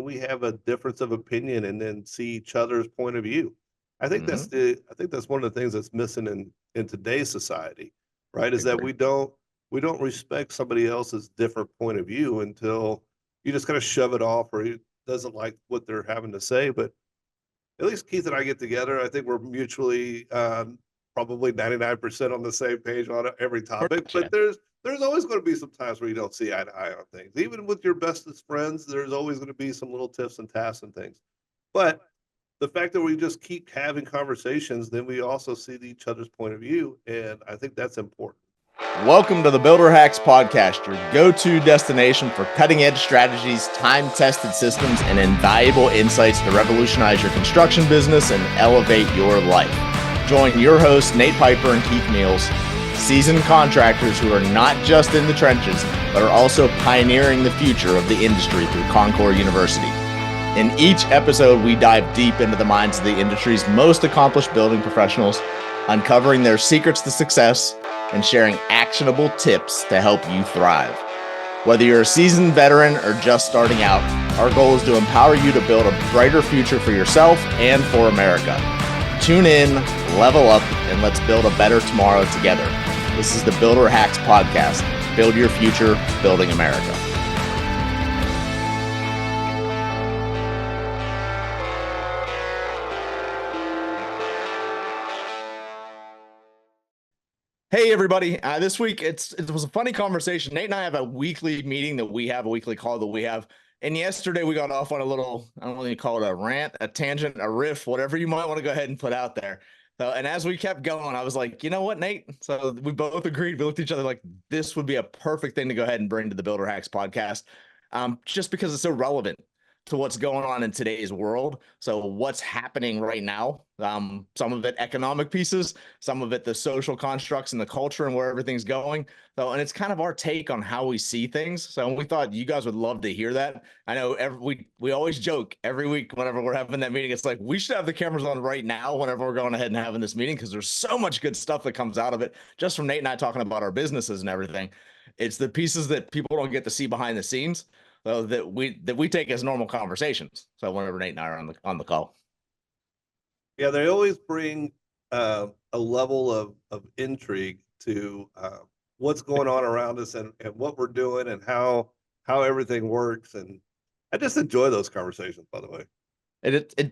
we have a difference of opinion and then see each other's point of view? Hmm. I think that's one of the things that's missing in today's society, right? Is that Agree. we don't respect somebody else's different point of view until you just kind of shove it off or he doesn't like what they're having to say. But at least Keith and I get together. I think we're mutually probably 99% on the same page on every Pretty topic, much, but yeah. there's always going to be some times where you don't see eye to eye on things. Even with your bestest friends, there's always going to be some little tips and tasks and things. But the fact that we just keep having conversations, then we also see each other's point of view, and I think that's important. Welcome to the Builder Hacks Podcast, your go-to destination for cutting-edge strategies, time-tested systems, and invaluable insights to revolutionize your construction business and elevate your life. Join your hosts, Nate Piper and Keith Meals, seasoned contractors who are not just in the trenches, but are also pioneering the future of the industry through Concord University. In each episode, we dive deep into the minds of the industry's most accomplished building professionals, uncovering their secrets to success and sharing actionable tips to help you thrive. Whether you're a seasoned veteran or just starting out, our goal is to empower you to build a brighter future for yourself and for America. Tune in, level up, and let's build a better tomorrow together. This is the Builder Hacks Podcast. Build your future, building America. Hey everybody! This week it was a funny conversation. Nate and I have a weekly meeting that we have, a weekly call that we have. And yesterday we got off on a little, I don't know what you call it, a rant, a tangent, a riff, whatever you might want to go ahead and put out there. So, and as we kept going, I was like, you know what, Nate? So we both agreed. We looked at each other like this would be a perfect thing to go ahead and bring to the Builder Hacks podcast, just because it's so relevant to what's going on in today's world. So what's happening right now, some of it economic pieces, some of it the social constructs and the culture and where everything's going. So, and it's kind of our take on how we see things. So we thought you guys would love to hear that. I know we always joke every week whenever we're having that meeting. It's like we should have the cameras on right now whenever we're going ahead and having this meeting, because there's so much good stuff that comes out of it just from Nate and I talking about our businesses and everything. It's the pieces that people don't get to see behind the scenes, so that we take as normal conversations. So whenever Nate and I are on the call. Yeah, they always bring a level of intrigue to what's going on around us and what we're doing and how everything works. And I just enjoy those conversations, by the way.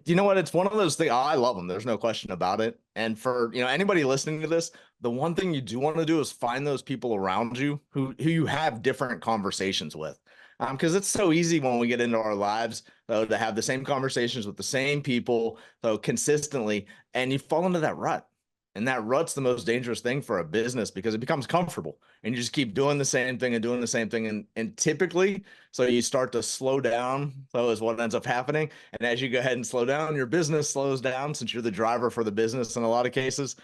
You know what? It's one of those things. I love them. There's no question about it. And for anybody listening to this, the one thing you do want to do is find those people around you who you have different conversations with, because it's so easy when we get into our lives, though, to have the same conversations with the same people, though, consistently, and you fall into that rut. And that rut's the most dangerous thing for a business, because it becomes comfortable and you just keep doing the same thing and doing the same thing. And typically, so you start to slow down. So is what ends up happening. And as you go ahead and slow down, your business slows down, since you're the driver for the business in a lot of cases.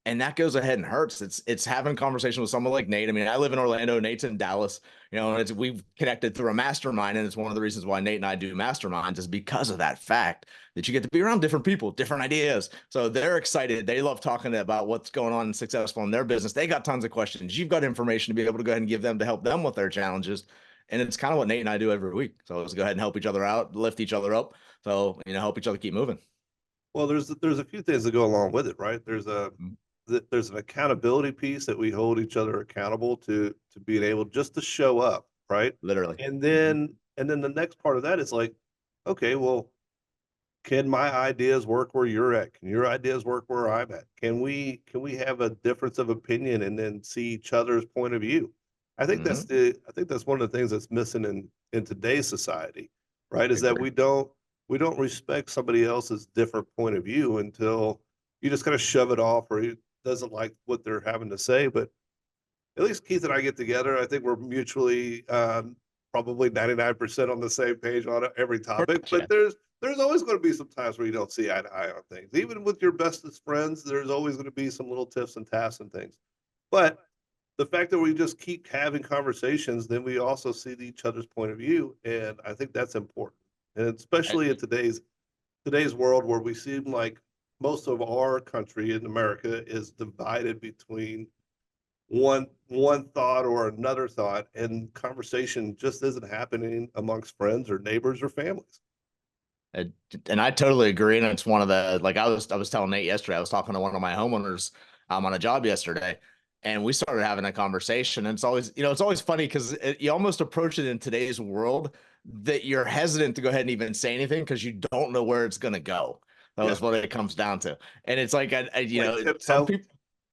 And that goes ahead and hurts. It's having a conversation with someone like Nate. I mean, I live in Orlando, Nate's in Dallas, and we've connected through a mastermind. And it's one of the reasons why Nate and I do masterminds, is because of that fact that you get to be around different people, different ideas. So they're excited. They love talking about what's going on and successful in their business. They got tons of questions. You've got information to be able to go ahead and give them to help them with their challenges. And it's kind of what Nate and I do every week. So let's go ahead and help each other out, lift each other up. So, help each other keep moving. Well, there's a few things that go along with it, right? There's an accountability piece that we hold each other accountable to being able just to show up, right? Literally. And then the next part of that is like, okay, well, can my ideas work where you're at? Can your ideas work where I'm at? Can we have a difference of opinion and then see each other's point of view? Mm-hmm. I think that's one of the things that's missing in today's society, right? Is that Agree. we don't respect somebody else's different point of view until you just kind of shove it off or he doesn't like what they're having to say. But at least Keith and I get together. I think we're mutually probably 99% on the same page on every Pretty topic, much, yeah. but there's always going to be some times where you don't see eye to eye on things. Even with your bestest friends, there's always going to be some little tips and tasks and things. But the fact that we just keep having conversations, then we also see each other's point of view, and I think that's important. And especially in today's world where we seem like most of our country in America is divided between one thought or another thought, and conversation just isn't happening amongst friends or neighbors or families. Uh, and I totally agree. And it's one of the, like I was telling Nate yesterday, I was talking to one of my homeowners on a job yesterday, and we started having a conversation. And it's always, it's always funny because you almost approach it in today's world that you're hesitant to go ahead and even say anything because you don't know where it's going to go. That Yeah. was what it comes down to. And it's like, Like some people,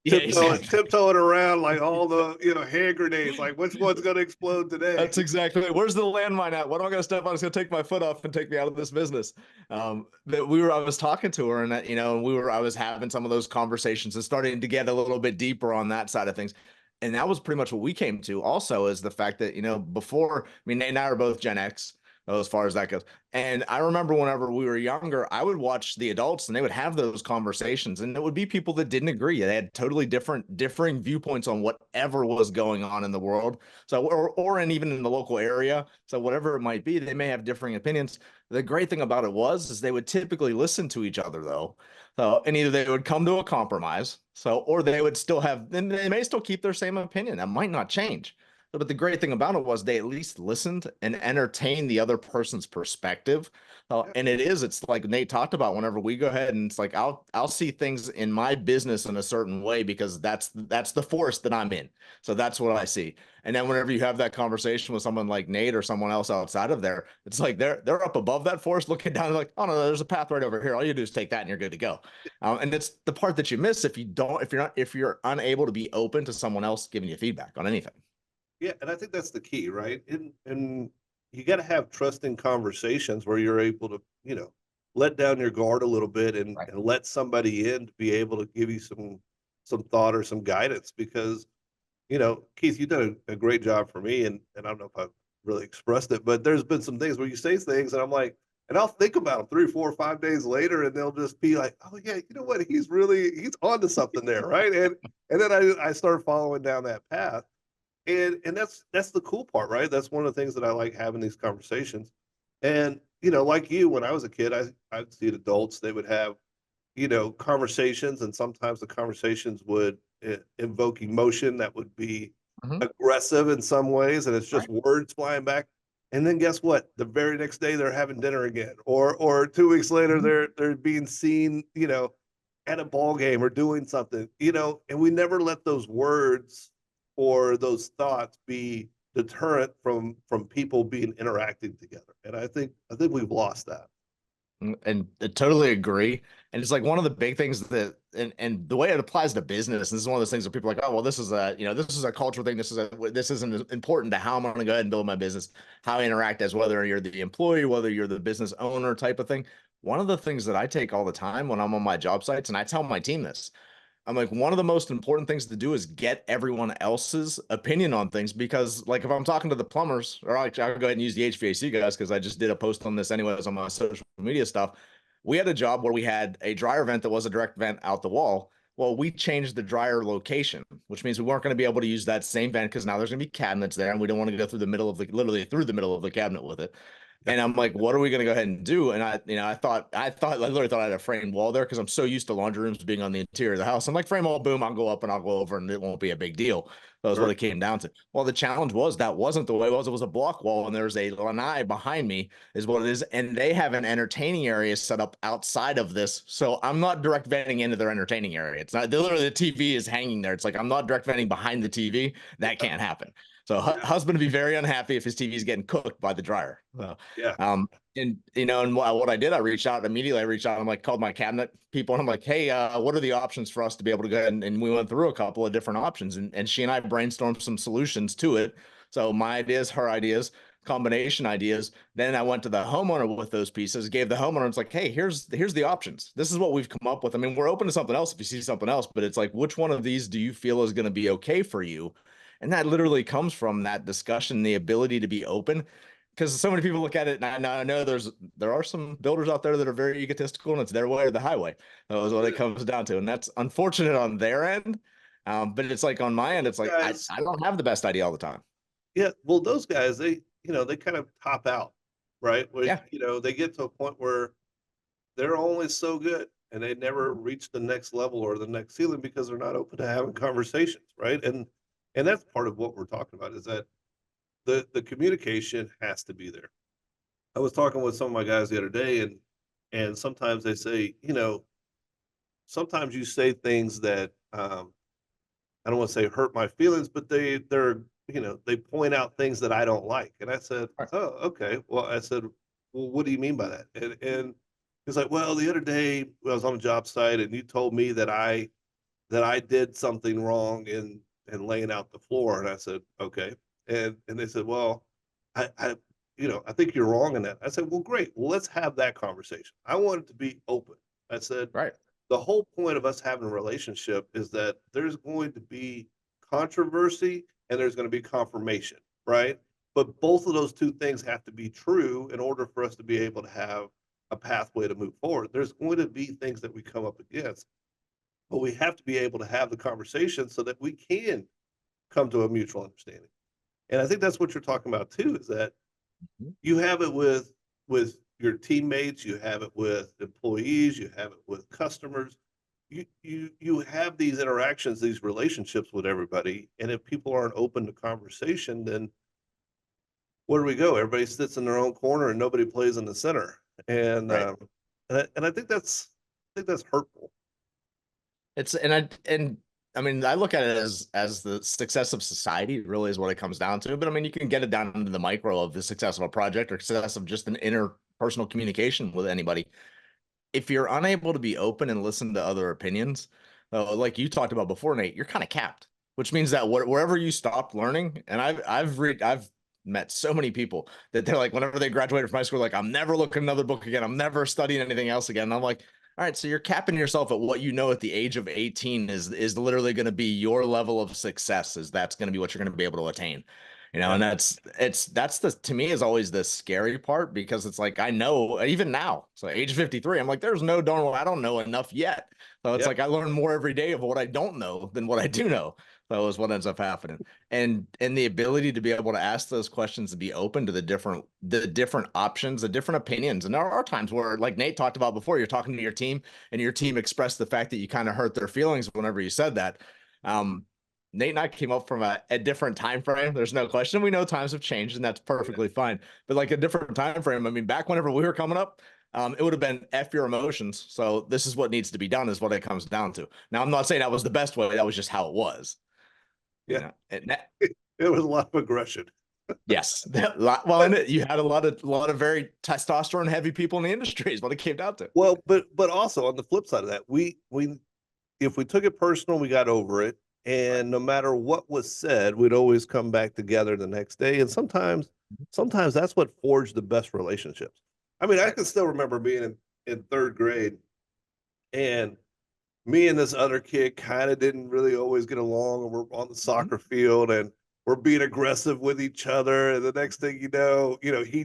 yeah, exactly. tiptoeing around like all the, hand grenades, like which one's going to explode today? That's exactly it. Where's the landmine at? What am I going to step on? It's going to take my foot off and take me out of this business. I was talking to her, and I was having some of those conversations and starting to get a little bit deeper on that side of things. And that was pretty much what we came to also, is the fact that, before, I mean, Nate and I are both Gen X, as far as that goes. And I remember whenever we were younger, I would watch the adults and they would have those conversations, and it would be people that didn't agree. They had totally differing viewpoints on whatever was going on in the world. So, and even in the local area. So whatever it might be, they may have differing opinions. The great thing about it is they would typically listen to each other though. So, and either they would come to a compromise. So, or they would still have, then they may still keep their same opinion. That might not change. But the great thing about it was they at least listened and entertained the other person's perspective. And it's like Nate talked about, whenever we go ahead and it's like, I'll see things in my business in a certain way because that's the force that I'm in. So that's what I see. And then whenever you have that conversation with someone like Nate or someone else outside of there, it's like they're up above that force looking down, like, oh no, there's a path right over here. All you do is take that and you're good to go. And it's the part that you miss if you're unable to be open to someone else giving you feedback on anything. Yeah, and I think that's the key, right? And you got to have trusting conversations where you're able to, let down your guard a little bit Right. and let somebody in to be able to give you some thought or some guidance because, Keith, you've done a great job for me, and I don't know if I've really expressed it, but there's been some things where you say things and I'm like, and I'll think about them 3, 4, 5 days later, and they'll just be like, "Oh yeah, you know what? He's onto something there, right?" And then I start following down that path. And that's the cool part, right? That's one of the things that I like having these conversations. And, like you, when I was a kid, I'd see adults, they would have, conversations, and sometimes the conversations would invoke emotion that would be Mhm. aggressive in some ways, and it's just Right. words flying back. And then guess what? The very next day they're having dinner again, or 2 weeks later Mhm. they're being seen, at a ball game or doing something, and we never let those words or those thoughts be deterrent from people being interacting together. And I think we've lost that. And I totally agree. And it's like one of the big things that, and the way it applies to business, and this is one of those things where people are like, oh, well, this is a cultural thing. This isn't important to how I'm going to go ahead and build my business, how I interact as whether you're the employee, whether you're the business owner type of thing. One of the things that I take all the time when I'm on my job sites, and I tell my team this, I'm like, one of the most important things to do is get everyone else's opinion on things. Because, like, if I'm talking to the plumbers, or I'll go ahead and use the HVAC guys, because I just did a post on this anyways on my social media stuff. We had a job where we had a dryer vent that was a direct vent out the wall. Well, we changed the dryer location, which means we weren't going to be able to use that same vent because now there's going to be cabinets there, and we don't want to go through the middle of literally through the middle of the cabinet with it. Yeah. And I'm like, what are we going to go ahead and do? And I literally thought I had a framed wall there because I'm so used to laundry rooms being on the interior of the house. I'm like, frame wall, boom, I'll go up and I'll go over and it won't be a big deal. That was what Sure. it came down to. Well, the challenge was that wasn't the way it was. It was a block wall and there's a lanai behind me is what it is. And they have an entertaining area set up outside of this. So I'm not direct venting into their entertaining area. It's not literally the TV is hanging there. It's like, I'm not direct venting behind the TV. That can't happen. So Yeah. husband would be very unhappy if his TV is getting cooked by the dryer. So, Yeah. and and what I did, I reached out immediately. I reached out. I'm like, called my cabinet people, and I'm like, hey, what are the options for us to be able to go ahead? And we went through a couple of different options, and she and I brainstormed some solutions to it. So my ideas, her ideas, combination ideas. Then I went to the homeowner with those pieces, gave the homeowner, it's like, hey, here's the options. This is what we've come up with. I mean, we're open to something else if you see something else, but it's like, which one of these do you feel is going to be okay for you? And that literally comes from that discussion, the ability to be open. Because so many people look at it, and I know there are some builders out there that are very egotistical, and it's their way or the highway. That was what it comes down to, and that's unfortunate on their end. But it's like on my end, it's like Guys, I don't have the best idea all the time. yeah, well, those guys, they kind of top out, right? Where, Yeah. they get to a point where they're only so good and they never reach the next level or the next ceiling because they're not open to having conversations, right? And that's part of what we're talking about is that the communication has to be there. I was talking with some of my guys the other day, and And sometimes they say, sometimes you say things that, I don't want to say hurt my feelings, but they point out things that I don't like. And I said, Right. oh, okay. Well, I said, well, what do you mean by that? And he's like, well, the other day I was on a job site and you told me that I did something wrong in laying out the floor. And I said, okay. And they said, well, I think you're wrong in that. I said, well, great. Well, let's have that conversation. I want it to be open. I said, Right. the whole point of us having a relationship is that there's going to be controversy and there's going to be confirmation, right? But both of those two things have to be true in order for us to be able to have a pathway to move forward. There's going to be things that we come up against, but we have to be able to have the conversation so that we can come to a mutual understanding. And I think that's what you're talking about too, is that Mhm. you have it with your teammates, you have it with employees, you have it with customers. You have these interactions, these relationships with everybody, and if people aren't open to conversation, then where do we go? Everybody sits in their own corner and nobody plays in the center. And Right. I think that's hurtful. I mean, I look at it as the success of society really is what it comes down to. But I mean, you can get it down into the micro of the success of a project or success of just an interpersonal communication with anybody. If you're unable to be open and listen to other opinions, like you talked about before, Nate, you're kind of capped, which means that wherever you stopped learning, and I've met so many people that they're like, whenever they graduated from high school, like, I'm never looking another book again. I'm never studying anything else again. And I'm like, all right, so you're capping yourself at what you know at the age of 18 is literally going to be your level of success. Is that's going to be what you're going to be able to attain. Yeah. And that's the to me is always the scary part because it's like I know even now, so age 53, I'm like, there's no darn well, I don't know enough yet. So it's Yep. like I learn more every day of what I don't know than what I do know. So is what ends up happening. And the ability to be able to ask those questions and be open to the different options, the different opinions. And there are times where, like Nate talked about before, you're talking to your team and your team expressed the fact that you kind of hurt their feelings whenever you said that. Nate and I came up from a different time frame. There's no question. We know times have changed, and that's perfectly fine. But like a different time frame. I mean, back whenever we were coming up, it would have been F your emotions. So this is what needs to be done, is what it comes down to. Now, I'm not saying that was the best way. That was just how it was. You Yeah. know, It was a lot of aggression. yes. Well, and you had a lot of very testosterone heavy people in the industry is what it came down to. Well, but also on the flip side of that, we if we took it personal, we got over it. Right. And no matter what was said, we'd always come back together the next day. And sometimes that's what forged the best relationships. I mean, I Right. can still remember being in third grade and me and this other kid kind of didn't really always get along. And we're on the Mhm. soccer field and we're being aggressive with each other. And the next thing he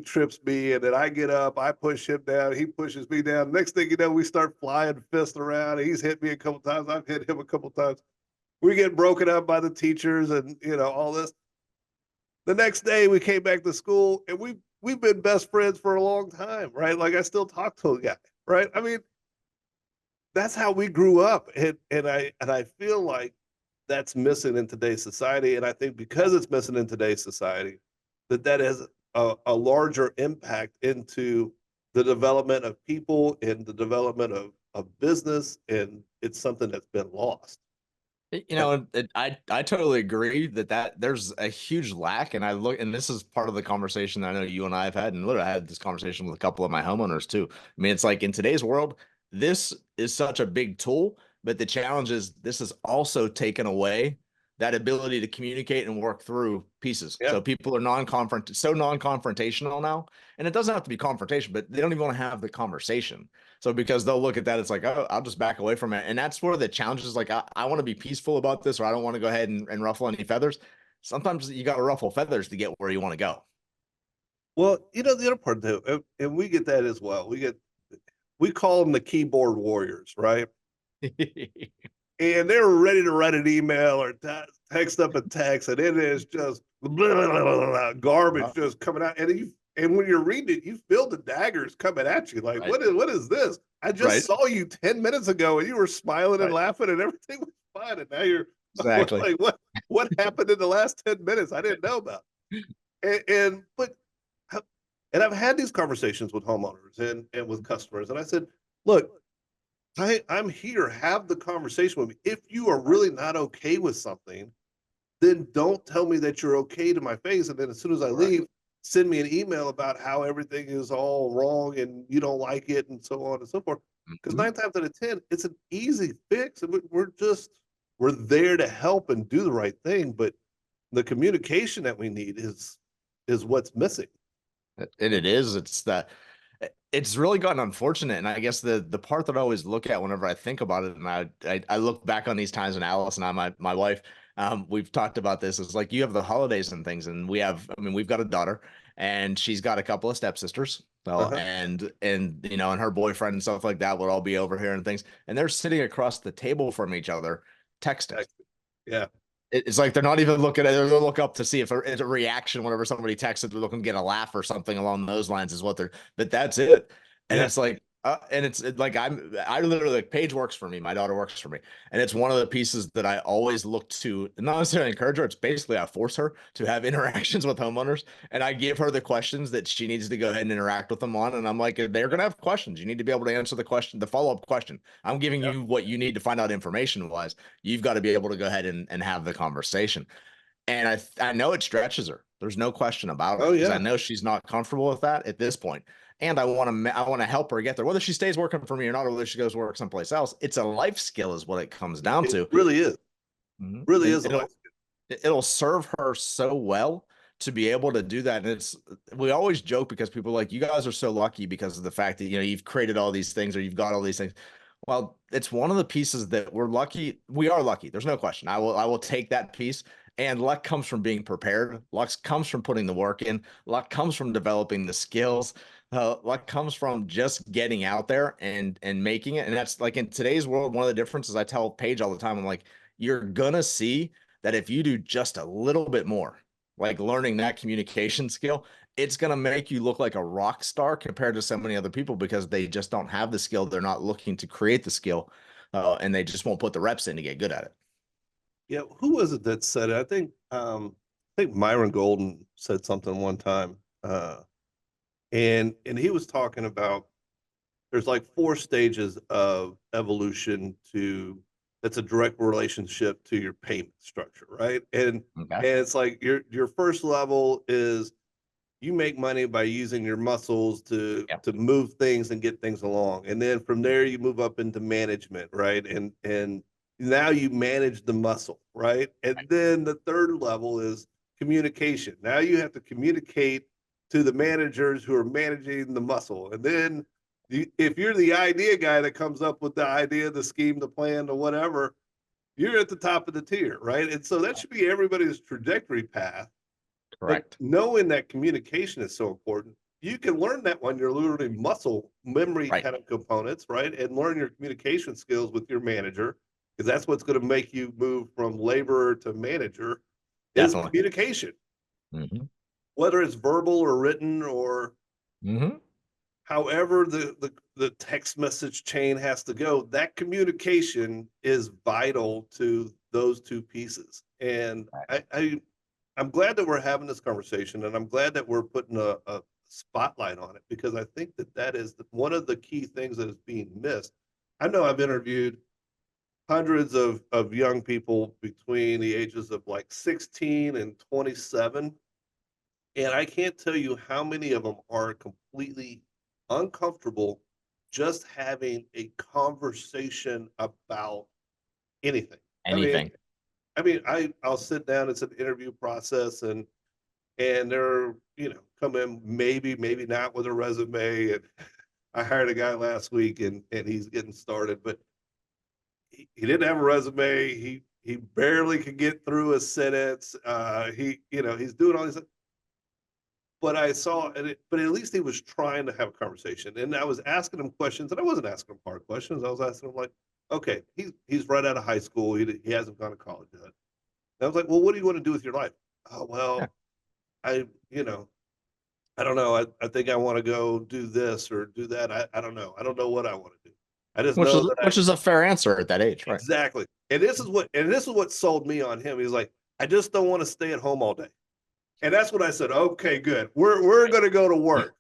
trips me and then I get up, I push him down, he pushes me down. Next thing you know, we start flying fists around. He's hit me a couple times. I've hit him a couple times. We get broken up by the teachers and all this. The next day we came back to school and we've been best friends for a long time, right? Like I still talk to a guy, right? I mean, that's how we grew up. And I feel like that's missing in today's society. And I think because it's missing in today's society, that has a larger impact into the development of people and the development of business. And it's something that's been lost. I totally agree that there's a huge lack, and and this is part of the conversation that I know you and I have had, and literally I had this conversation with a couple of my homeowners too. I mean, it's like in today's world, this is such a big tool, but the challenge is this has also taken away that ability to communicate and work through pieces. Yeah. So people are non-confrontational now, and it doesn't have to be confrontation, but they don't even want to have the conversation. So because they'll look at that, it's like, oh, I'll just back away from it. And that's where the challenge is like, I want to be peaceful about this, or I don't want to go ahead and ruffle any feathers. Sometimes you got to ruffle feathers to get where you want to go. Well, the other part too, and we get that as well. We call them the keyboard warriors, right? And they're ready to write an email or text up a text, and it is just blah, blah, blah, garbage just coming out. And when you're reading it, you feel the daggers coming at you. Like, Right. what is this? I just Right. saw you 10 minutes ago, and you were smiling and Right. laughing, and everything was fine. And now you're Exactly. like, what happened in the last 10 minutes? I didn't know about. But And I've had these conversations with homeowners and with customers. And I said, look, I'm here. Have the conversation with me. If you are really not okay with something, then don't tell me that you're okay to my face. And then as soon as I Correct. leave, send me an email about how everything is all wrong and you don't like it and so on and so forth. Because Mhm. 9 times out of 10, it's an easy fix. And we're there to help and do the right thing. But the communication that we need is what's missing. And it is. It's really gotten unfortunate. And I guess the part that I always look at whenever I think about it, and I look back on these times, and Alice and I, my wife, we've talked about this. It's like you have the holidays and things, and I mean, we've got a daughter, and she's got a couple of stepsisters. So, Uh-huh. and you know, and her boyfriend and stuff like that would all be over here and things, and they're sitting across the table from each other, texting. Yeah. It's like they're not even looking at it. They'll look up to see if it's a reaction whenever somebody texts it. They're looking to get a laugh or something along those lines is what they're, but that's it. And Yeah. it's like, and like, I literally, like, Paige works for me. My daughter works for me. And it's one of the pieces that I always look to, not necessarily encourage her. It's basically, I force her to have interactions with homeowners, and I give her the questions that she needs to go ahead and interact with them on. And I'm like, they're going to have questions. You need to be able to answer the question, the follow-up question. I'm giving Yeah. you what you need to find out information wise. You've got to be able to go ahead and have the conversation. And I know it stretches her. There's no question about it, Oh because I yeah. know she's not comfortable with that at this point. And I want to help her get there, whether she stays working for me or not, or whether she goes work someplace else. It's a life skill, is what it comes down It to. really is. Mhm. Really And is a life skill. it'll serve her so well to be able to do that. And we always joke, because people are like, you guys are so lucky because of the fact that, you know, you've created all these things, or you've got all these things. Well, it's one of the pieces that we're lucky. We are lucky. There's no question. I will take that piece. And luck comes from being prepared. Luck comes from putting the work in. Luck comes from developing the skills. Luck comes from just getting out there and making it. And that's like, in today's world, one of the differences I tell Paige all the time. I'm like, you're gonna see that if you do just a little bit more, like learning that communication skill, it's going to make you look like a rock star compared to so many other people, because they just don't have the skill. They're not looking to create the skill, and they just won't put the reps in to get good at it. Yeah, who was it that said it? I think Myron Golden said something one time. And he was talking about there's like 4 stages of evolution to that's a direct relationship to your payment structure, right? Okay. And it's like your first level is you make money by using your muscles Yeah. to move things and get things along. And then from there you move up into management, right? And now you manage the muscle, right? And then the third level is communication. Now you have to communicate to the managers who are managing the muscle. And then if you're the idea guy that comes up with the idea, the scheme, the plan, the whatever, you're at the top of the tier, right? And so that should be everybody's trajectory path. But Correct. knowing that communication is so important, you can learn that when you're learning muscle memory Right. kind of components, right? And learn your communication skills with your manager, because that's what's going to make you move from laborer to manager is Definitely. communication, Hmm. whether it's verbal or written or Hmm. however the text message chain has to go. That communication is vital to those two pieces. And I'm glad that we're having this conversation, and I'm glad that we're putting a spotlight on it, because I think that that is one of the key things that is being missed. I know I've interviewed hundreds of young people between the ages of like 16 and 27, and I can't tell you how many of them are completely uncomfortable just having a conversation about anything. I mean, Anything. I'll sit down. It's an interview process, and they're come in maybe not with a resume. And I hired a guy last week, and he's getting started, but he didn't have a resume. He barely could get through a sentence. He's doing all these. But I saw, but at least he was trying to have a conversation, and I was asking him questions, and I wasn't asking him hard questions. I was asking him like, okay, he's right out of high school. He hasn't gone to college yet. And I was like, well, what do you want to do with your life? Oh, Yeah. well, I, I don't know. I think I want to go do this or do that. I don't know. I don't know what I want to do. I just Which know is that which is a fair answer at that age, right? exactly. And this is what sold me on him. He's like, I just don't want to stay at home all day. And that's when I said, okay, good. We're going to go to work.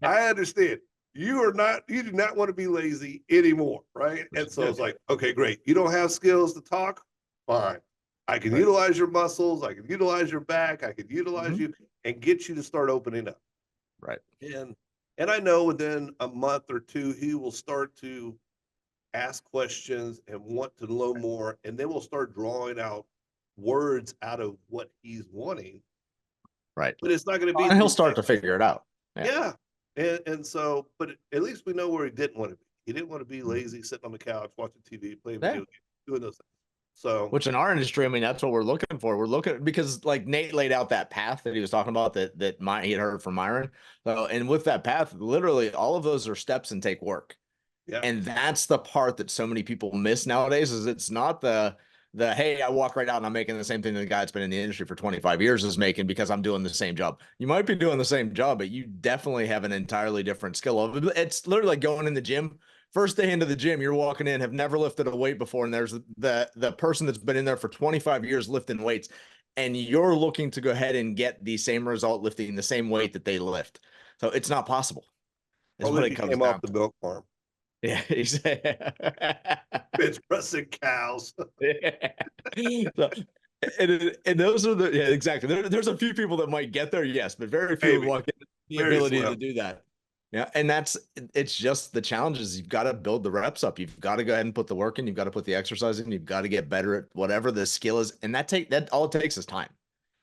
I understand. You do not want to be lazy anymore, right? Which And is so it's good. like, okay, great. You don't have skills to talk? Fine. I can Right. utilize your muscles. I can utilize your back. I can utilize Mhm. you and get you to start opening up. Right. And I know within a month or two, he will start to ask questions and want to know more. And then we'll start drawing out words out of what he's wanting. Right. But it's not going to be And he'll through start to figure it out. Yeah. yeah. And so, but at least we know where he didn't want to be. He didn't want to be Mhm. lazy, sitting on the couch, watching TV, playing Yeah. video games, doing those things. So, Which in our industry, I mean, that's what we're looking for. We're looking because like Nate laid out that path that he was talking about that he had heard from Myron. So, and with that path, literally all of those are steps and take work. yeah. And that's the part that so many people miss nowadays is it's not the hey, I walk right out and I'm making the same thing that the guy that's been in the industry for 25 years is making because I'm doing the same job. You might be doing the same job, but you definitely have an entirely different skill. It's literally like going in the gym. First day into the gym, you're walking in, have never lifted a weight before, and there's the person that's been in there for 25 years lifting weights, and you're looking to go ahead and get the same result lifting the same weight that they lift. So it's not possible, is Only what if it you comes came off down the to. milk farm. Yeah, Bench pressing cows. So, and those are the yeah, exactly. There's a few people that might get there, yes, but very few would Maybe. walk in the Very ability to slim. do that. Yeah, and it's just the challenges. You've got to build the reps up. You've got to go ahead and put the work in. You've got to put the exercise in. You've got to get better at whatever the skill is, and that all it takes is time.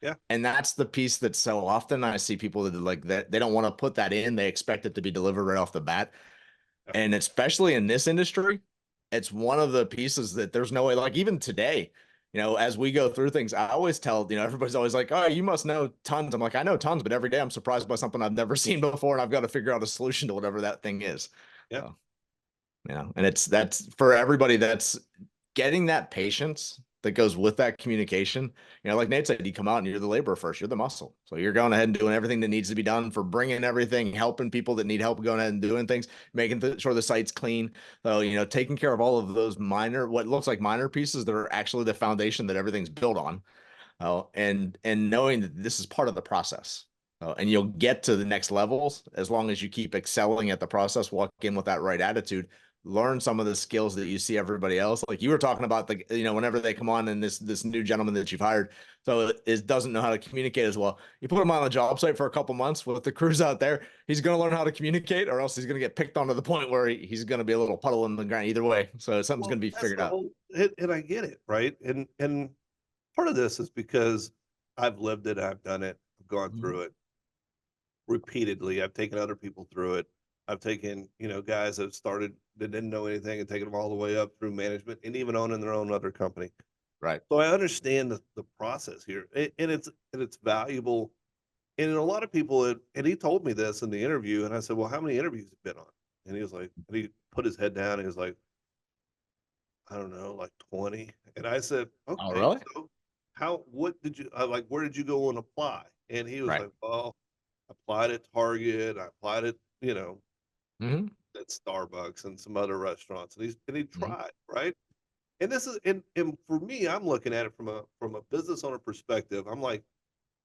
Yeah. And that's the piece that so often I see people that like that they don't want to put that in. They expect it to be delivered right off the bat. Yeah. And especially in this industry, it's one of the pieces that there's no way, like even today, as we go through things, I always tell, everybody's always like, oh, you must know tons. I'm like, I know tons, but every day I'm surprised by something I've never seen before. And I've got to figure out a solution to whatever that thing is. Yeah. So, and that's for everybody that's getting that patience that goes with that communication. Like Nate said, you come out and you're the laborer first, you're the muscle. So you're going ahead and doing everything that needs to be done for bringing everything, helping people that need help, going ahead and doing things, making sure the site's clean. So, taking care of all of those what looks like minor pieces that are actually the foundation that everything's built on. And knowing that this is part of the process. And you'll get to the next levels as long as you keep excelling at the process, walk in with that right attitude, learn some of the skills that you see everybody else. Like you were talking about whenever they come on and this new gentleman that you've hired, so it doesn't know how to communicate as well. You put him on a job site for a couple months with the crews out there, he's going to learn how to communicate or else he's going to get picked on to the point where he's going to be a little puddle in the ground either way. So something's going to be That's figured the out. whole, and I get it, right? And part of this is because I've lived it, I've done it, I've gone through it repeatedly. I've taken other people through it. I've taken, guys that started that didn't know anything and taken them all the way up through management and even owning their own other company. Right. So I understand the process here, and it's valuable. And a lot of people, and he told me this in the interview, and I said, "Well, how many interviews have you been on?" And he was like, and he put his head down, and he was like, "I don't know, like 20." And I said, Oh, "Okay, really? so what did you like? Where did you go and apply?" And he was Right. like, "Well, I applied at Target, I applied at Mm-hmm. at Starbucks and some other restaurants, and he Mm-hmm. tried, right?" And this is and for me, I'm looking at it from a business owner perspective. I'm like,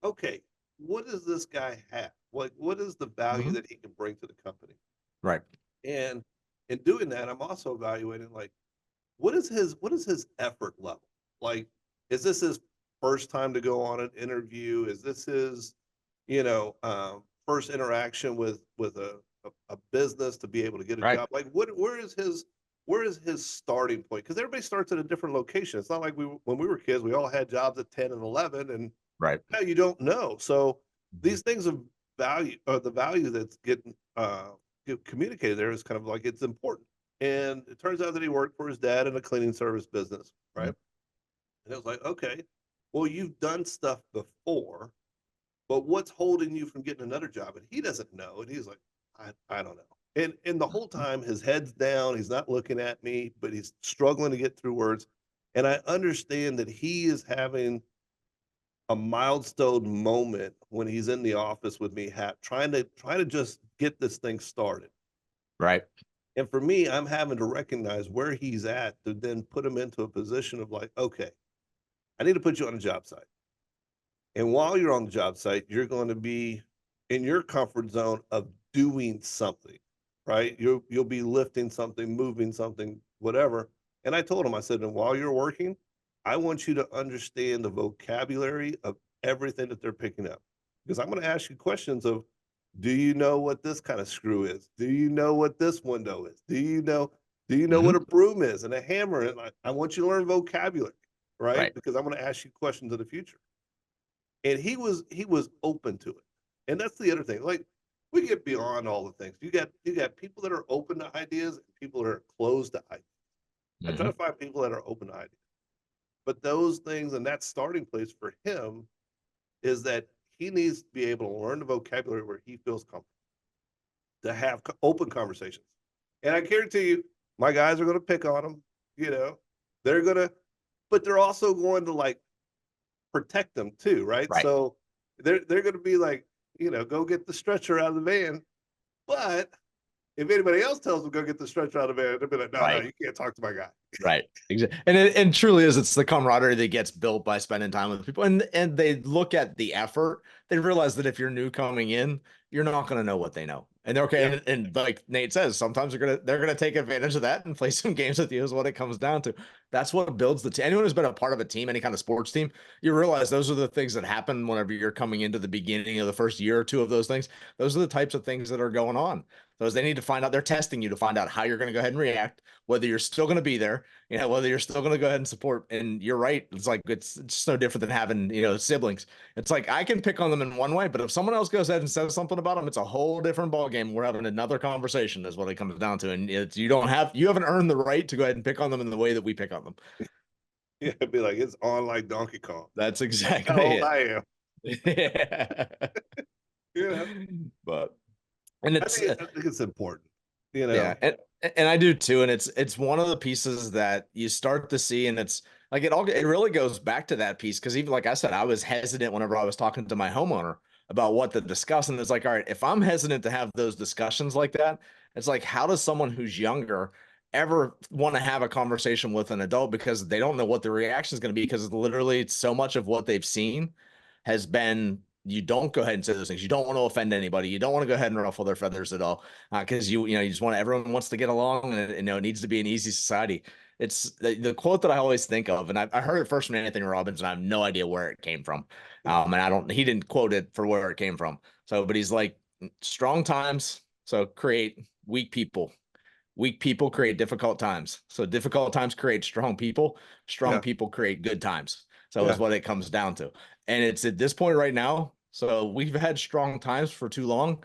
okay, what does this guy have? What is the value Mm-hmm. that he can bring to the company? Right. And in doing that, I'm also evaluating like what is his effort level? Like, is this his first time to go on an interview? Is this his, first interaction with a business to be able to get a Right. job? Like, where is his starting point? Because everybody starts at a different location. It's not like when we were kids, we all had jobs at 10 and 11, and Right. now you don't know. So Mhm. these things of value, or the value that's getting communicated there, is kind of like it's important. And it turns out that he worked for his dad in a cleaning service business, right? Mhm. And it was like, okay, well, you've done stuff before, but what's holding you from getting another job? And he doesn't know. And he's like, I don't know. And the whole time his head's down, he's not looking at me, but he's struggling to get through words. And I understand that he is having a milestone moment when he's in the office with me, trying to just get this thing started. Right. And for me, I'm having to recognize where he's at to then put him into a position of like, okay, I need to put you on a job site. And while you're on the job site, you're going to be in your comfort zone of doing something, right? You'll be lifting something, moving something, whatever. And I told him, I said, and while you're working, I want you to understand the vocabulary of everything that they're picking up. Because I'm going to ask you questions of, do you know what this kind of screw is? Do you know what this window is? Do you know what a Mhm. broom is and a hammer? And I want you to learn vocabulary, right? Right. Because I'm going to ask you questions in the future. And he was open to it. And that's the other thing. Like, we get beyond all the things. You got people that are open to ideas and people that are closed to ideas. I try Mhm. to find people that are open to ideas. But those things and that starting place for him is that he needs to be able to learn the vocabulary where he feels comfortable to have open conversations. And I guarantee you, my guys are going to pick on him. You know, they're going to, but they're also going to like protect them too, right? Right. So they're going to be like, go get the stretcher out of the van. But if anybody else tells them go get the stretcher out of the van, they'll be like, no, Right. you can't talk to my guy. Right. Exactly. And truly is, it's the camaraderie that gets built by spending time with people. And they look at the effort. They realize that if you're new coming in, you're not going to know what they know. And they're okay. Yeah, And like Nate says, sometimes they're gonna take advantage of that and play some games with you is what it comes down to. That's what builds the team. Anyone who's been a part of a team, any kind of sports team, you realize those are the things that happen whenever you're coming into the beginning of the first year or two of those things. Those are the types of things that are going on. Those they need to find out. They're testing you to find out how you're going to go ahead and react, whether you're still going to be there, whether you're still going to go ahead and support. And you're right. It's like, it's no different than having, siblings. It's like, I can pick on them in one way, but if someone else goes ahead and says something about them, it's a whole different ballgame. We're having another conversation is what it comes down to. And you haven't earned the right to go ahead and pick on them in the way that we pick on them. yeah, it'd be like it's on like Donkey Kong. That's How exactly old it. I am. Yeah. You know, But, and I it's, think I think it's important. You yeah, know, and I do too, and it's one of the pieces that you start to see, and it's like it really goes back to that piece because even like I said, I was hesitant whenever I was talking to my homeowner about what to discuss, and it's like, all right, if I'm hesitant to have those discussions like that, it's like, how does someone who's younger ever want to have a conversation with an adult because they don't know what the reaction is going to be because literally so much of what they've seen has been you don't go ahead and say those things. You don't want to offend anybody. You don't want to go ahead and ruffle their feathers at all because you just want everyone wants to get along and it needs to be an easy society. It's the quote that I always think of, and I heard it first from Anthony Robbins, and I have no idea where it came from. And he didn't quote it for where it came from. So, but he's like, strong times, so create weak people. Weak people create difficult times. So difficult times create strong people. Strong yeah, people create good times. So is yeah, what it comes down to. And it's at this point right now. So we've had strong times for too long,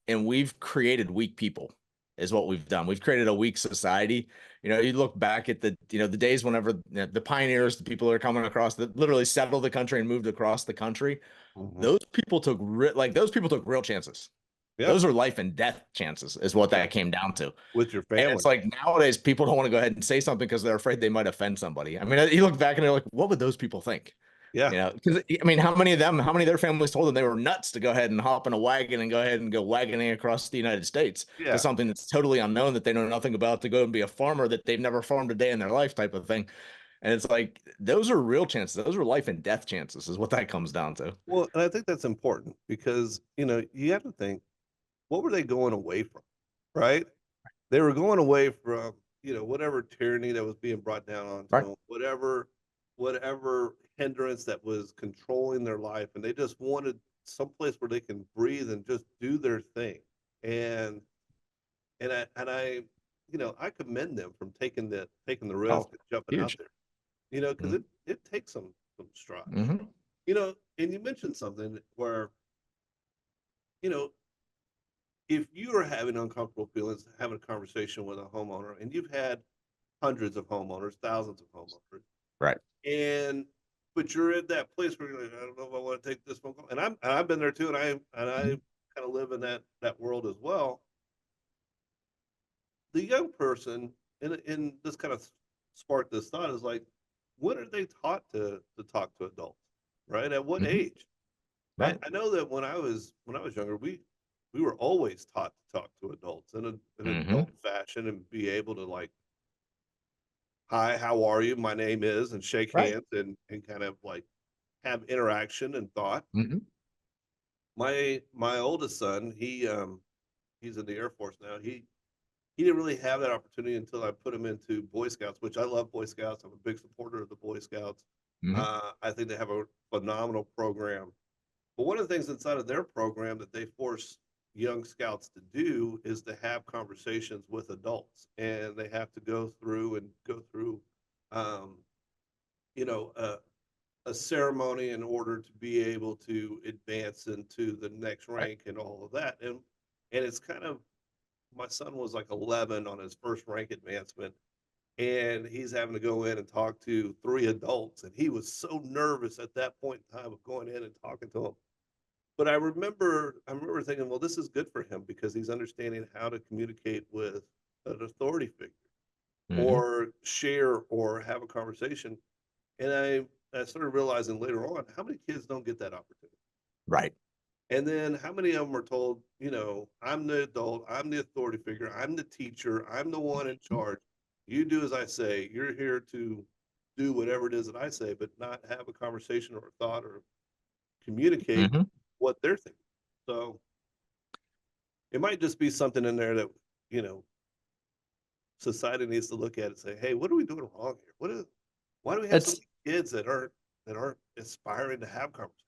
and we've created weak people, is what we've done. We've created a weak society. You look back at the days whenever the pioneers, the people that are coming across that literally settled the country and moved across the country. mhm, Those people took real chances. yeah, Those are life and death chances, is what yeah. that came down to. With your And family. it's like nowadays people don't want to go ahead and say something because they're afraid they might offend somebody. I mean, you look back and they're like, what would those people think? Yeah, Because I mean, how many of their families told them they were nuts to go ahead and hop in a wagon and go ahead and go wagoning across the United States to yeah. something that's totally unknown that they know nothing about to go and be a farmer that they've never farmed a day in their life type of thing. And it's like, those are real chances. Those are life and death chances is what that comes down to. Well, and I think that's important because you have to think, what were they going away from, right? They were going away from whatever tyranny that was being brought down onto Right. them, whatever hindrance that was controlling their life, and they just wanted someplace where they can breathe and just do their thing. And I commend them from taking the risk Oh, and jumping out huge. there, because it takes some stride. Mm-hmm. And you mentioned something where you know if you are having uncomfortable feelings, having a conversation with a homeowner, and you've had hundreds of homeowners, thousands of homeowners, Right. and but you're at that place where you're like, I don't know if I want to take this phone call, and I've been there too, and I Mhm. kind of live in that world as well. The young person, and this kind of sparked this thought is like, when are they taught to talk to adults, right? At what Mhm. age? I, Right. I know that when I was younger, we were always taught to talk to adults in an Mm-hmm. adult fashion and be able to like, hi, how are you? My name is, and shake Right. hands and kind of like have interaction and thought. Mhm. My oldest son, he's in the Air Force now. He didn't really have that opportunity until I put him into Boy Scouts, which I love Boy Scouts. I'm a big supporter of the Boy Scouts. Mhm. I think they have a phenomenal program. But one of the things inside of their program that they force young scouts to do is to have conversations with adults, and they have to go through, um, you know, a ceremony in order to be able to advance into the next Right. rank and all of that. And it's kind of, my son was like 11 on his first rank advancement, and he's having to go in and talk to three adults, and he was so nervous at that point in time of going in and talking to them. But I remember thinking, well, this is good for him because he's understanding how to communicate with an authority figure Mhm. or share or have a conversation. And I started realizing later on how many kids don't get that opportunity. Right. And then how many of them are told, I'm the adult, I'm the authority figure, I'm the teacher, I'm the one in charge. You do as I say. You're here to do whatever it is that I say, but not have a conversation or a thought or communicate Mhm. what they're thinking. So it might just be something in there that, you know, society needs to look at and say, hey, what are we doing wrong here? Why do we have so It's many kids that aren't aspiring to have conversations?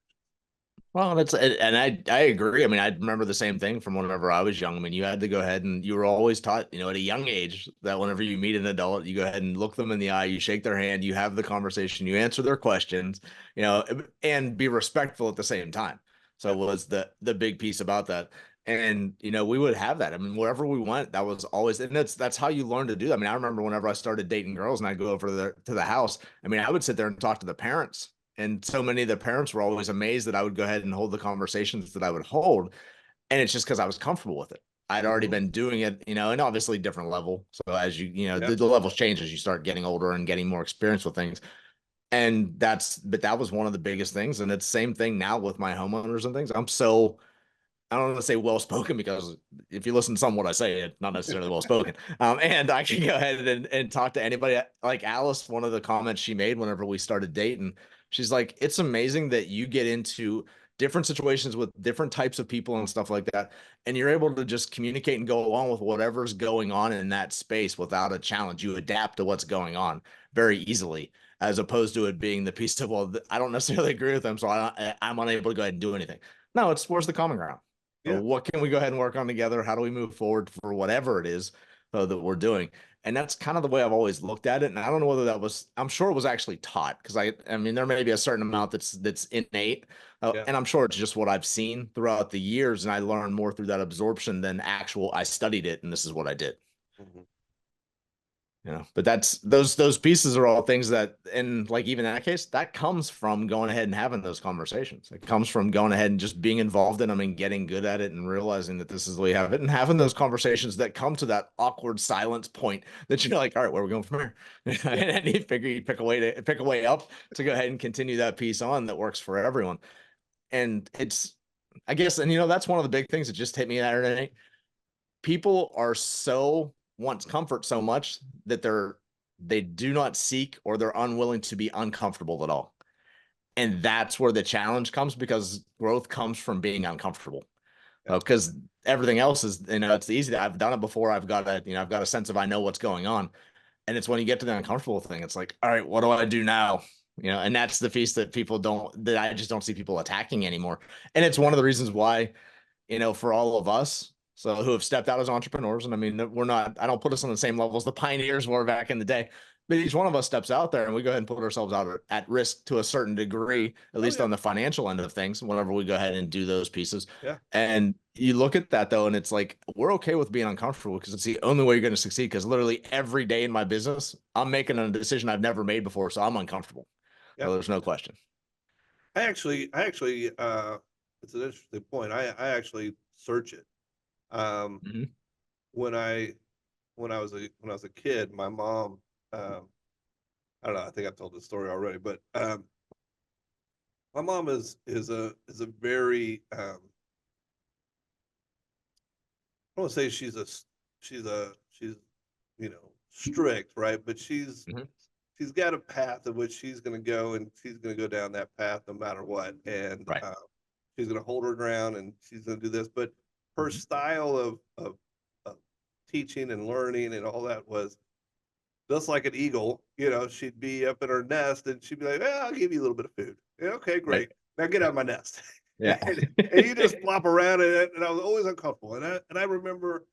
Well, and I agree. I mean, I remember the same thing from whenever I was young. I mean, you had to go ahead and you were always taught, at a young age that whenever you meet an adult, you go ahead and look them in the eye, you shake their hand, you have the conversation, you answer their questions, and be respectful at the same time. So Yeah. it was the big piece about that. And we would have that. I mean, wherever we went, that was always, and that's how you learn to do that. I mean, I remember whenever I started dating girls and I'd go over to the house. I mean, I would sit there and talk to the parents, and so many of the parents were always amazed that I would go ahead and hold the conversations that I would hold. And it's just because I was comfortable with it. I'd already Hmm. been doing it, and obviously different level. So as Yeah. the levels change as you start getting older and getting more experience with things. But that was one of the biggest things. And it's the same thing now with my homeowners and things. I don't want to say well spoken, because if you listen to some of what I say, it's not necessarily well spoken. And I can go ahead and talk to anybody. Like Alice, one of the comments she made whenever we started dating, she's like, it's amazing that you get into different situations with different types of people and stuff like that. And you're able to just communicate and go along with whatever's going on in that space without a challenge. You adapt to what's going on very easily, as opposed to it being the piece of, well, I don't necessarily agree with them, so I'm unable to go ahead and do anything. No, it's where's the common ground? So Yeah. what can we go ahead and work on together? How do we move forward for whatever it is that we're doing? And that's kind of the way I've always looked at it. And I don't know whether I'm sure it was actually taught, because I mean, there may be a certain amount that's innate, Yeah. and I'm sure it's just what I've seen throughout the years. And I learned more through that absorption than I studied it. And this is what I did. Hmm. But that's those pieces are all things that, and like even in that case, that comes from going ahead and having those conversations. It comes from going ahead and just being involved in them and getting good at it and realizing that this is the way you have it, and having those conversations that come to that awkward silence point that you're like, all right, where are we going from here? Yeah. And then you pick a way up to go ahead and continue that piece on that works for everyone. And it's, I guess, and that's one of the big things that just hit me Saturday. People are so wants comfort so much that they do not seek, or they're unwilling to be uncomfortable at all. And that's where the challenge comes, because growth comes from being uncomfortable. Yeah. Because everything else is, it's easy. I've done it before. I've got a sense of, I know what's going on. And it's when you get to the uncomfortable thing, it's like, all right, what do I do now? And that's the piece that I just don't see people attacking anymore. And it's one of the reasons why, for all of us, so who have stepped out as entrepreneurs, and I mean, I don't put us on the same level as the pioneers were back in the day, but each one of us steps out there and we go ahead and put ourselves out at risk to a certain degree, at Oh least yeah. on the financial end of things, whenever we go ahead and do those pieces. Yeah. And you look at that though, and it's like, we're okay with being uncomfortable, because it's the only way you're going to succeed. Because literally every day in my business, I'm making a decision I've never made before. So I'm uncomfortable. Yeah. So there's no question. I actually, it's an interesting point. I actually search it. Um, Mhm. when I when I was a kid, my mom, um, I don't know, I think I've told this story already, but my mom is a very I don't want to say she's strict, right? But she's Mhm. she's got a path in which she's going to go, and she's going to go down that path no matter what. And Right. she's going to hold her ground, and she's going to do this. But her Mhm. style of teaching and learning and all that was just like an eagle. She'd be up in her nest, and she'd be like, "I'll give you a little bit of food." Yeah, okay, Right. great. Now get out of my nest. Yeah. And you just flop around in it, and I was always uncomfortable. And I remember,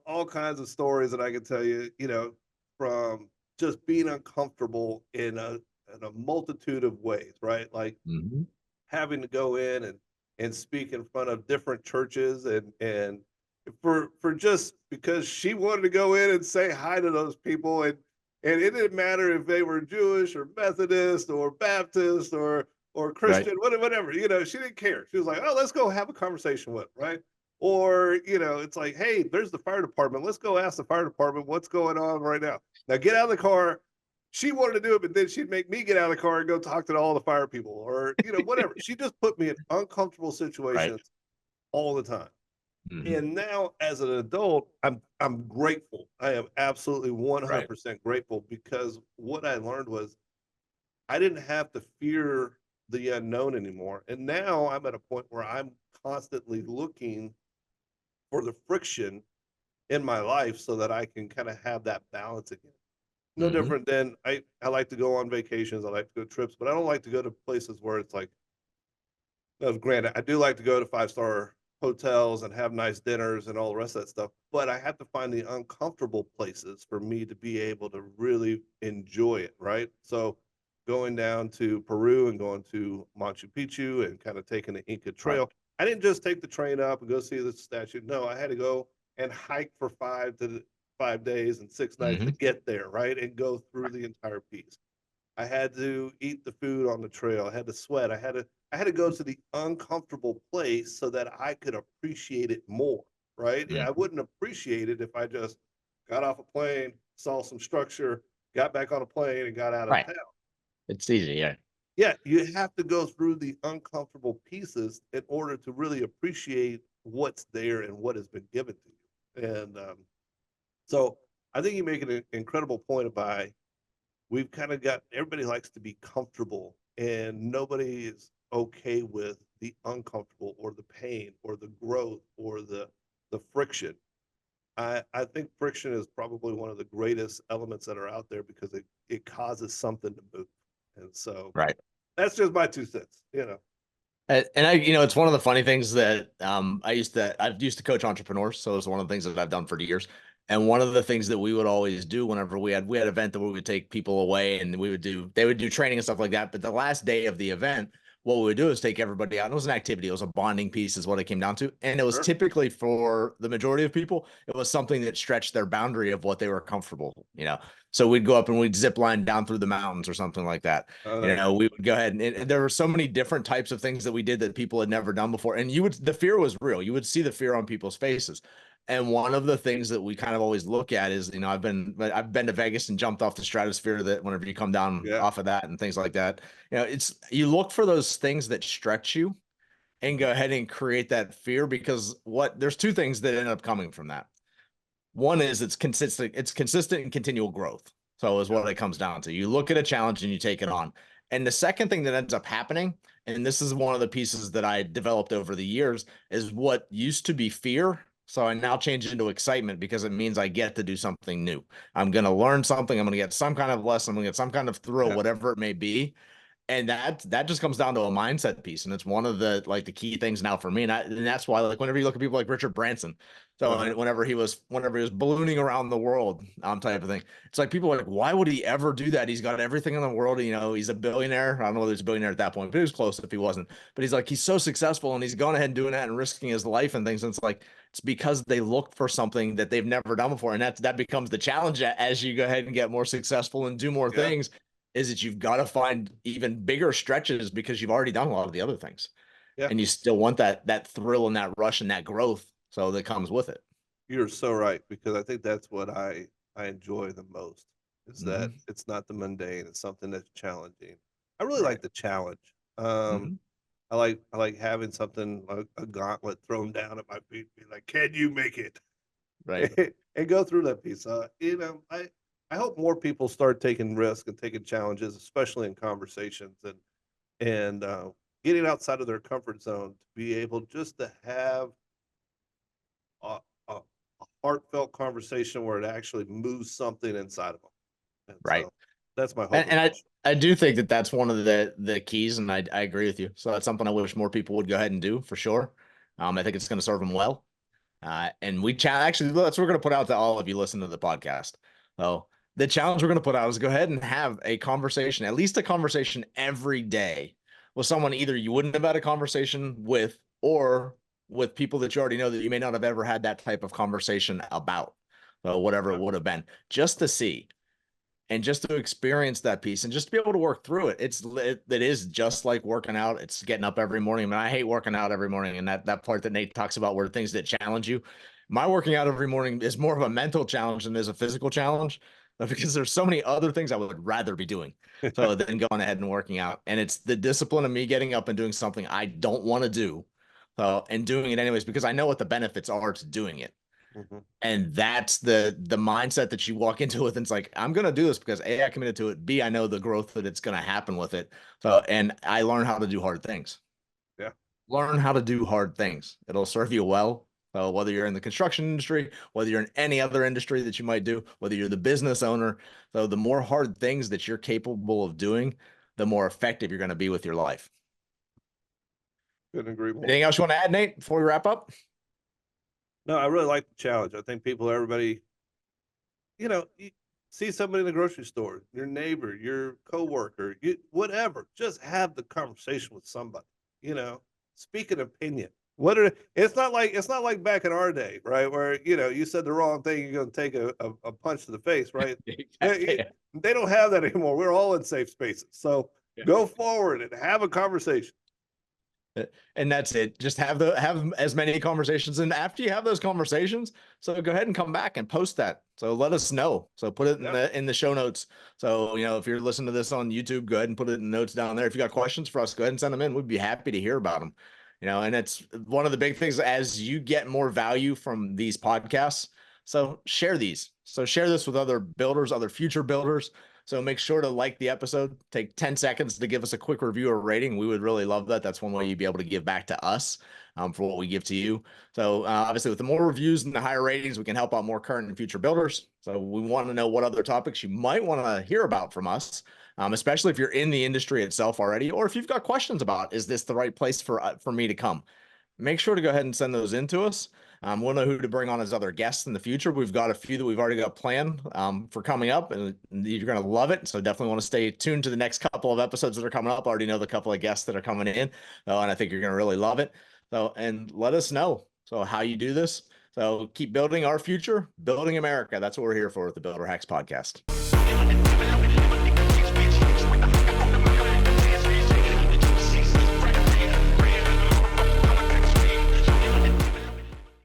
all kinds of stories that I could tell you, from just being uncomfortable in a multitude of ways, right? Like Mhm. having to go in and speak in front of different churches, and for just because she wanted to go in and say hi to those people, and it didn't matter if they were Jewish or Methodist or Baptist or Right. Christian, whatever, she didn't care. She was like, "Oh, let's go have a conversation with 'em," right? Or, it's like, "Hey, there's the fire department. Let's go ask the fire department what's going on right now. Now get out of the car." She wanted to do it, but then she'd make me get out of the car and go talk to all the fire people, or, whatever. She just put me in uncomfortable Right. situations all the time. Mhm. And now as an adult, I'm grateful. I am absolutely Right. 100% grateful, because what I learned was I didn't have to fear the unknown anymore. And now I'm at a point where I'm constantly looking for the friction in my life so that I can kind of have that balance again. No Mhm. different than I like to go on vacations, I like to go trips, but I don't like to go to places where it's like, no, granted, I do like to go to five-star hotels and have nice dinners and all the rest of that stuff, but I have to find the uncomfortable places for me to be able to really enjoy it, right? So, going down to Peru and going to Machu Picchu and kind of taking the Inca Right. Trail. I didn't just take the train up and go see the statue. No, I had to go and hike for 5 days and 6 nights to Mhm. get there, right? And go through the entire piece. I had to eat the food on the trail. I had to sweat. I had to go to the uncomfortable place so that I could appreciate it more, right? Yeah, I Mhm. wouldn't appreciate it if I just got off a plane, saw some structure, got back on a plane, and got out of Right. town. It's easy. Yeah. Yeah, you have to go through the uncomfortable pieces in order to really appreciate what's there and what has been given to you. And so I think you make an incredible point about we've kind of got everybody likes to be comfortable, and nobody is okay with the uncomfortable or the pain or the growth or the friction. I think friction is probably one of the greatest elements that are out there, because it causes something to move. And so Right. that's just my 2 cents. And it's one of the funny things that I've used to coach entrepreneurs, so it's one of the things that I've done for years. And one of the things that we would always do whenever we had an event that we would take people away, and they would do training and stuff like that. But the last day of the event, what we would do is take everybody out. And it was an activity, it was a bonding piece, is what it came down to. And it was Sure. typically, for the majority of people, it was something that stretched their boundary of what they were comfortable. So we'd go up and we'd zip line down through the mountains or something like that. Oh, You nice. know, we would go ahead, and there were so many different types of things that we did that people had never done before. And the fear was real. You would see the fear on people's faces. And one of the things that we kind of always look at is, I've been to Vegas and jumped off the stratosphere, that whenever you come down Yeah. off of that and things like that, you look for those things that stretch you and go ahead and create that fear, because there's two things that end up coming from that. One is it's consistent and continual growth. So is Yeah. what it comes down to. You look at a challenge and you take it on. And the second thing that ends up happening, and this is one of the pieces that I developed over the years, is what used to be fear. So I now change into excitement, because it means I get to do something new. I'm going to learn something. I'm going to get some kind of lesson. I'm going to get some kind of thrill, Yeah. whatever it may be. And that just comes down to a mindset piece, and it's one of the key things now for me. And that's why, like, whenever you look at people like Richard Branson, so Uh-huh. whenever he was ballooning around the world, Yeah. type of thing, it's like people are like, why would he ever do that? He's got everything in the world. He's a billionaire. I don't know whether he's a billionaire at that point, but he was close if he wasn't. But he's so successful, and he's going ahead and doing that and risking his life and things. And it's like, it's because they look for something that they've never done before, and that becomes the challenge as you go ahead and get more successful and do more Yeah. things, is that you've got to find even bigger stretches, because you've already done a lot of the other things, Yeah. and you still want that thrill and that rush and that growth, so that comes with it. You're so right, because I think that's what I enjoy the most, is that Hmm. it's not the mundane, it's something that's challenging. I really Right. like the challenge. Hmm. I like having something like a gauntlet thrown down at my feet, be like, "Can you make it?" Right. And go through that piece. I hope more people start taking risks and taking challenges, especially in conversations and getting outside of their comfort zone to be able just to have a, a heartfelt conversation where it actually moves something inside of them. And Right. so that's my hope. And I do think that that's one of the keys, and I agree with you. So that's something I wish more people would go ahead and do for sure. I think it's going to serve them well. And actually, that's what we're going to put out to all of you listening to the podcast. So the challenge we're going to put out is go ahead and have a conversation, at least a conversation every day with someone either you wouldn't have had a conversation with, or with people that you already know that you may not have ever had that type of conversation about. So whatever it would have been, just to see and just to experience that piece and just to be able to work through it. It is just like working out. It's getting up every morning. I mean, I hate working out every morning. And that part that Nate talks about were things that challenge you. My working out every morning is more of a mental challenge than is a physical challenge, because there's so many other things I would rather be doing. So than going ahead and working out. And it's the discipline of me getting up and doing something I don't want to do. And doing it anyways, because I know what the benefits are to doing it. Mhm. And that's the mindset that you walk into with. And it's like, I'm going to do this because A, I committed to it. B, I know the growth that it's going to happen with it. So, and I learn how to do hard things. Yeah. Learn how to do hard things. It'll serve you well. So whether you're in the construction industry, whether you're in any other industry that you might do, whether you're the business owner. So the more hard things that you're capable of doing, the more effective you're going to be with your life. Couldn't agree more. Anything else you want to add, Nate, before we wrap up? No, I really like the challenge. I think everybody, you see somebody in the grocery store, your neighbor, your coworker, whatever, just have the conversation with somebody, speak an opinion. It's not like back in our day, right? Where, you said the wrong thing, you're going to take a punch to the face, right? They don't have that anymore. We're all in safe spaces. So go forward and have a conversation. And that's it. Just have as many conversations. And after you have those conversations, so go ahead and come back and post that. So let us know. So put it in the show notes. So, if you're listening to this on YouTube, go ahead and put it in the notes down there. If you got questions for us, go ahead and send them in. We'd be happy to hear about them. And it's one of the big things as you get more value from these podcasts. So share these. So share this with other builders, other future builders. So make sure to like the episode. Take 10 seconds to give us a quick review or rating. We would really love that. That's one way you'd be able to give back to us for what we give to you. So obviously, with the more reviews and the higher ratings, we can help out more current and future builders. So we want to know what other topics you might want to hear about from us, especially if you're in the industry itself already, or if you've got questions about, is this the right place for me to come? Make sure to go ahead and send those in to us. We'll know who to bring on as other guests in the future. We've got a few that we've already got planned for coming up, and you're going to love it. So definitely want to stay tuned to the next couple of episodes that are coming up. I already know the couple of guests that are coming in, and I think you're going to really love it. So, and let us know how you do this. So keep building our future, building America. That's what we're here for with the Builder Hacks Podcast.